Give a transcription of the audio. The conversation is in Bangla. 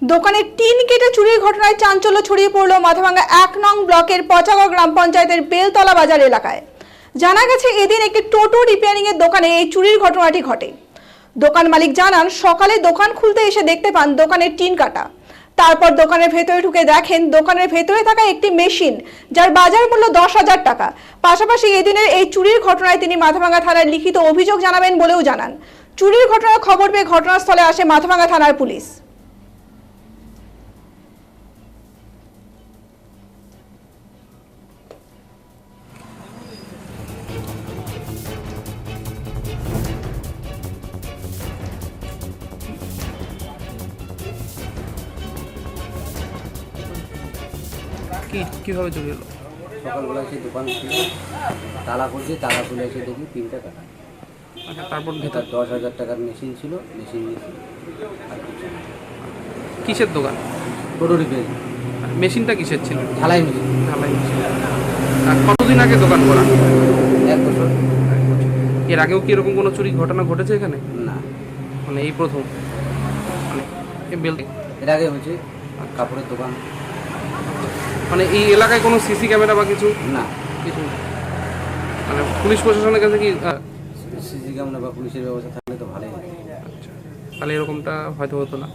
দোকানের টিন কেটে চুরির ঘটনায় চাঞ্চল্য ছড়িয়ে পড়ল মাথাভাঙ্গা ১ নং ব্লকের পচাগড় গ্রাম পঞ্চায়েতের বেলতলা বাজার এলাকায়। জানা গেছে এদিন একটি টোটো রিপেয়ারিং এর দোকানে এই চুরির ঘটনাটি ঘটে। দোকান মালিক জানান সকালে দোকান খুলতে এসে দেখতে পান দোকানের টিন কাটা। তারপর দোকানের ভেতরে ঢুকে দেখেন দোকানের ভেতরে থাকা একটি মেশিন যার বাজার মূল্য ১০,০০০ টাকা। পাশাপাশি এদিনের এই চুরির ঘটনায় তিনি মাথাভাঙ্গা থানায় লিখিত অভিযোগ জানাবেন বলেও জানান। চুরির ঘটনার খবর পেয়ে ঘটনাস্থলে আসে মাথাভাঙ্গা থানার পুলিশ। কিভাবে চুরি হলো? সকালবেলা এসে দোকান খুলে তালা করছে, তালা খুলে এসে দেখি পিনটা কাটা। আচ্ছা, তারপর ভেতর ১০,০০০ টাকার মেশিন ছিল, মেশিন নিয়েছিল আর কিছু না। কিসের দোকান? টোটো রিপেয়ারিং। মেশিনটা কিসের ছিল? ঢালাই মেশিন। ঢালাই মেশিন। আর কতদিন আগে দোকান করা? ১ বছর। এর আগেও কি এরকম কোনো চুরি ঘটনা ঘটেছে এখানে? না, মানে এই প্রথম? মানে এই এর আগে হয়েছে কাপড়ের দোকান। মানে এই এলাকায় কোনো সিসি ক্যামেরা বা কিছু? না, কিছু না। মানে পুলিশ প্রশাসনের কাছে কি সিসি ক্যামেরা বা পুলিশের ব্যবস্থা থাকলে তো ভালোই হয়। আচ্ছা, তাহলে এরকমটা হয়তো হতো না।